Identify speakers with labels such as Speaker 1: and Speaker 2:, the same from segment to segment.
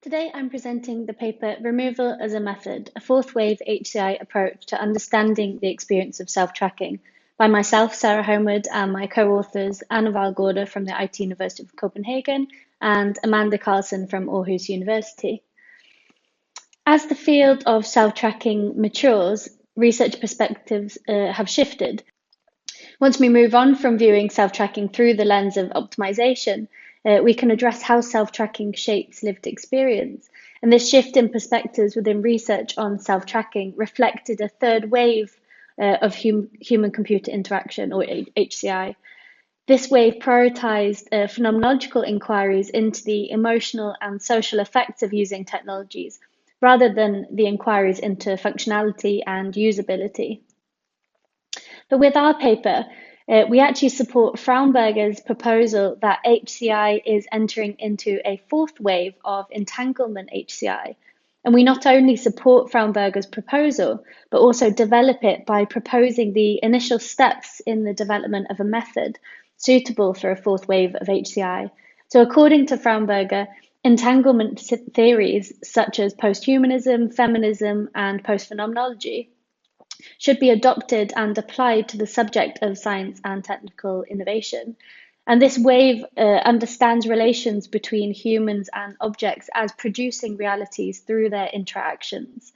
Speaker 1: Today I'm presenting the paper Removal as a Method, a fourth wave HCI approach to understanding the experience of self-tracking by myself, Sarah Homewood, and my co-authors Anna Vallgårda from the IT University of Copenhagen and Amanda Karlsson from Aarhus University. As the field of self-tracking matures, research perspectives have shifted. Once we move on from viewing self-tracking through the lens of optimization, we can address how self-tracking shapes lived experience. And this shift in perspectives within research on self-tracking reflected a third wave of human-computer interaction, or HCI. This wave prioritized phenomenological inquiries into the emotional and social effects of using technologies, rather than the inquiries into functionality and usability. But with our paper, we actually support Fraunberger's proposal that HCI is entering into a fourth wave of entanglement HCI. And we not only support Fraunberger's proposal, but also develop it by proposing the initial steps in the development of a method suitable for a fourth wave of HCI. So according to Fraunberger, entanglement theories such as posthumanism, feminism, and postphenomenology should be adopted and applied to the subject of science and technical innovation. And this wave understands relations between humans and objects as producing realities through their interactions.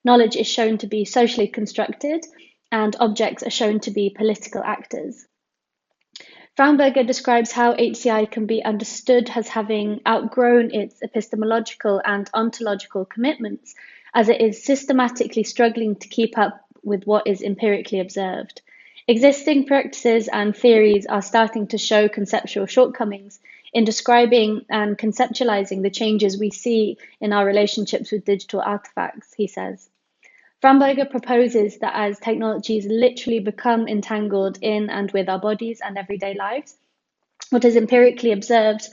Speaker 1: Knowledge is shown to be socially constructed, and objects are shown to be political actors. Fraunberger describes how HCI can be understood as having outgrown its epistemological and ontological commitments, as it is systematically struggling to keep up with what is empirically observed. Existing practices and theories are starting to show conceptual shortcomings in describing and conceptualizing the changes we see in our relationships with digital artifacts, he says. Fraunberger proposes that as technologies literally become entangled in and with our bodies and everyday lives, what is empirically observed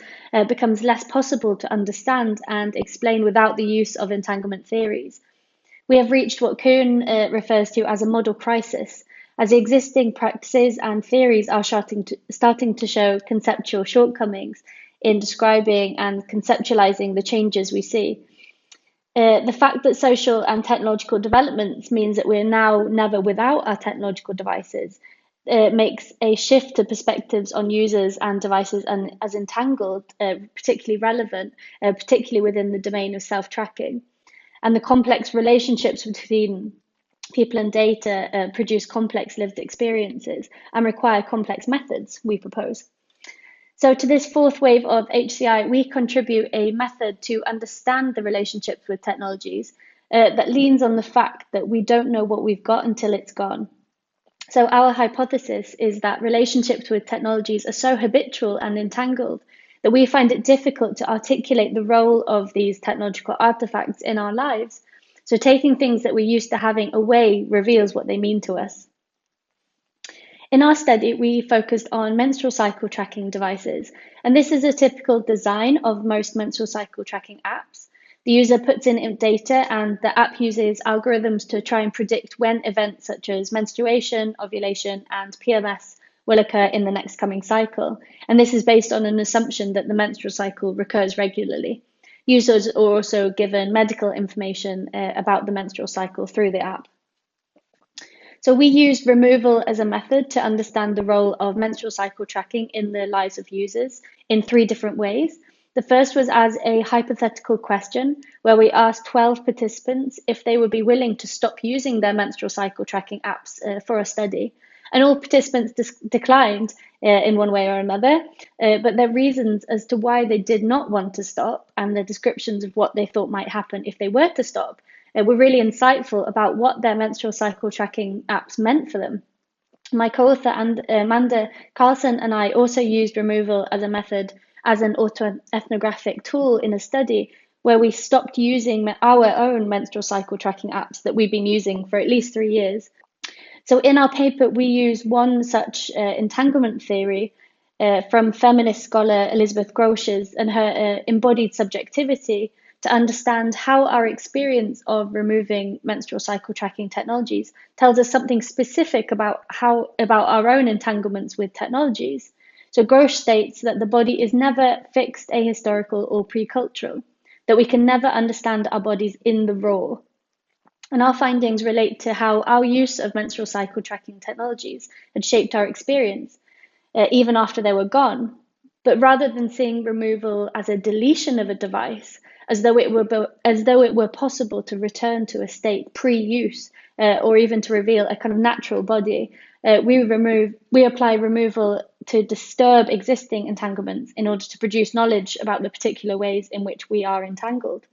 Speaker 1: becomes less possible to understand and explain without the use of entanglement theories. We have reached what Kuhn refers to as a model crisis, as the existing practices and theories are starting to show conceptual shortcomings in describing and conceptualizing the changes we see. The fact that social and technological developments means that we're now never without our technological devices makes a shift to perspectives on users and devices and as entangled particularly relevant, particularly within the domain of self-tracking. And the complex relationships between people and data produce complex lived experiences and require complex methods, we propose. So to this fourth wave of HCI, we contribute a method to understand the relationships with technologies that leans on the fact that we don't know what we've got until it's gone. So our hypothesis is that relationships with technologies are so habitual and entangled that we find it difficult to articulate the role of these technological artifacts in our lives. So taking things that we're used to having away reveals what they mean to us. In our study, we focused on menstrual cycle tracking devices, and this is a typical design of most menstrual cycle tracking apps. The user puts in data and the app uses algorithms to try and predict when events such as menstruation, ovulation, and PMS will occur in the next coming cycle. And this is based on an assumption that the menstrual cycle recurs regularly. Users are also given medical information about the menstrual cycle through the app. So we used removal as a method to understand the role of menstrual cycle tracking in the lives of users in 3 different ways. The first was as a hypothetical question, where we asked 12 participants if they would be willing to stop using their menstrual cycle tracking apps for a study. And all participants declined in one way or another, but their reasons as to why they did not want to stop and their descriptions of what they thought might happen if they were to stop were really insightful about what their menstrual cycle tracking apps meant for them. My co-author Amanda Karlsson and I also used removal as a method as an autoethnographic tool in a study where we stopped using our own menstrual cycle tracking apps that we've been using for at least 3 years. So in our paper, we use one such entanglement theory from feminist scholar Elizabeth Grosh's and her embodied subjectivity to understand how our experience of removing menstrual cycle tracking technologies tells us something specific about our own entanglements with technologies. So Grosh states that the body is never fixed, ahistorical, or pre-cultural. that we can never understand our bodies in the raw. And our findings relate to how our use of menstrual cycle tracking technologies had shaped our experience, even after they were gone. But rather than seeing removal as a deletion of a device, as though it were possible to return to a state pre-use, or even to reveal a kind of natural body, we apply removal to disturb existing entanglements in order to produce knowledge about the particular ways in which we are entangled.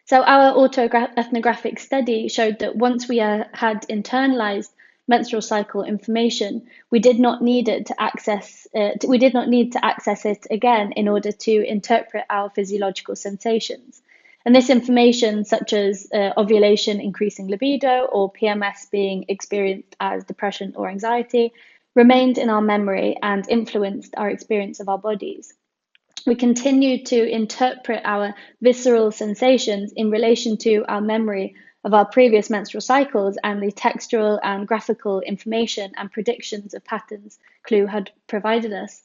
Speaker 1: So our autoethnographic study showed that once we had internalized menstrual cycle information, we did not need to access it again in order to interpret our physiological sensations. And this information, such as ovulation increasing libido or PMS being experienced as depression or anxiety, remained in our memory and influenced our experience of our bodies. We continued to interpret our visceral sensations in relation to our memory of our previous menstrual cycles and the textual and graphical information and predictions of patterns Clue had provided us.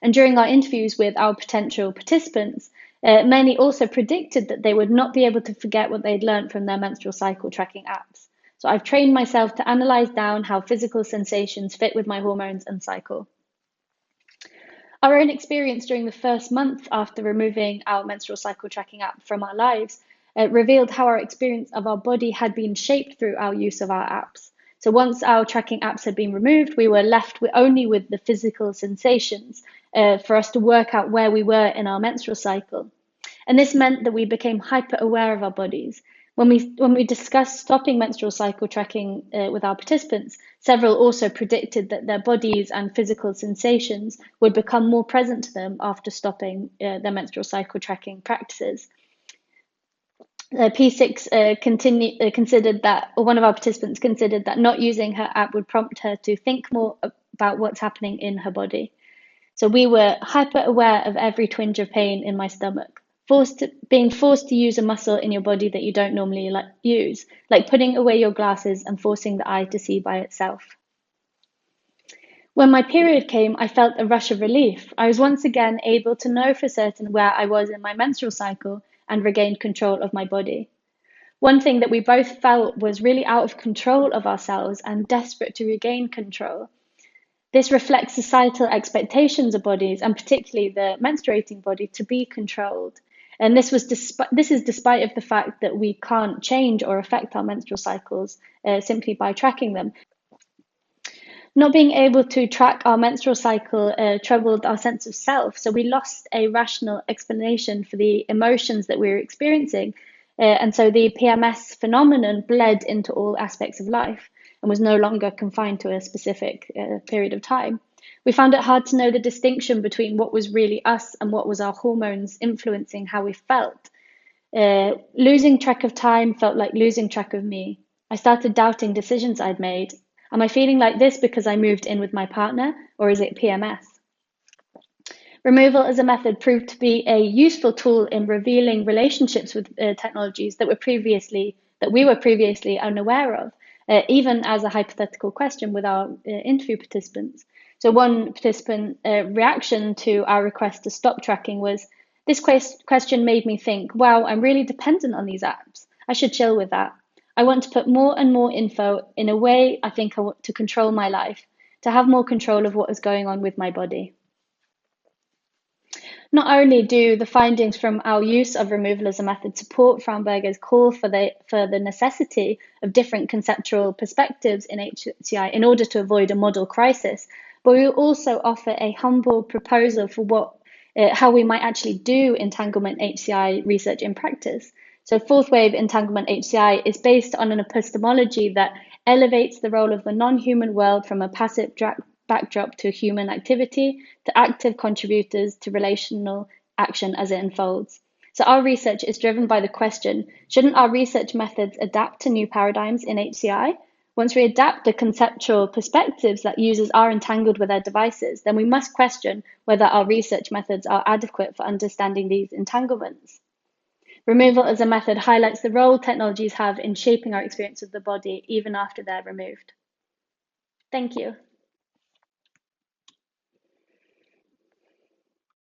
Speaker 1: And during our interviews with our potential participants, many also predicted that they would not be able to forget what they'd learned from their menstrual cycle tracking apps. So I've trained myself to analyze down how physical sensations fit with my hormones and cycle. Our own experience during the first month after removing our menstrual cycle tracking app from our lives revealed how our experience of our body had been shaped through our use of our apps. So once our tracking apps had been removed, we were left only with the physical sensations for us to work out where we were in our menstrual cycle. And this meant that we became hyper aware of our bodies. When we discussed stopping menstrual cycle tracking with our participants, several also predicted that their bodies and physical sensations would become more present to them after stopping their menstrual cycle tracking practices. P6 considered that, or one of our participants considered that not using her app would prompt her to think more about what's happening in her body. So we were hyper aware of every twinge of pain in my stomach. Being forced to use a muscle in your body that you don't normally use, like putting away your glasses and forcing the eye to see by itself. When my period came, I felt a rush of relief. I was once again able to know for certain where I was in my menstrual cycle and regained control of my body. One thing that we both felt was really out of control of ourselves and desperate to regain control. This reflects societal expectations of bodies, and particularly the menstruating body, to be controlled. And this is despite of the fact that we can't change or affect our menstrual cycles simply by tracking them. Not being able to track our menstrual cycle troubled our sense of self, so we lost a rational explanation for the emotions that we were experiencing, and so the PMS phenomenon bled into all aspects of life and was no longer confined to a specific period of time. We found it hard to know the distinction between what was really us and what was our hormones influencing how we felt. Losing track of time felt like losing track of me. I started doubting decisions I'd made. Am I feeling like this because I moved in with my partner, or is it PMS? Removal as a method proved to be a useful tool in revealing relationships with technologies that we were previously unaware of, even as a hypothetical question with our interview participants. So one participant reaction to our request to stop tracking was, this question made me think, wow, I'm really dependent on these apps. I should chill with that. I want to put more and more info in a way I think I want to control my life, to have more control of what is going on with my body. Not only do the findings from our use of removal as a method support Frauenberger's call for the necessity of different conceptual perspectives in HCI in order to avoid a model crisis, but we also offer a humble proposal for how we might actually do entanglement HCI research in practice. So fourth wave entanglement HCI is based on an epistemology that elevates the role of the non-human world from a passive backdrop to human activity, to active contributors to relational action as it unfolds. So our research is driven by the question, shouldn't our research methods adapt to new paradigms in HCI? Once we adapt the conceptual perspectives that users are entangled with their devices, then we must question whether our research methods are adequate for understanding these entanglements. Removal as a method highlights the role technologies have in shaping our experience of the body even after they're removed. Thank you.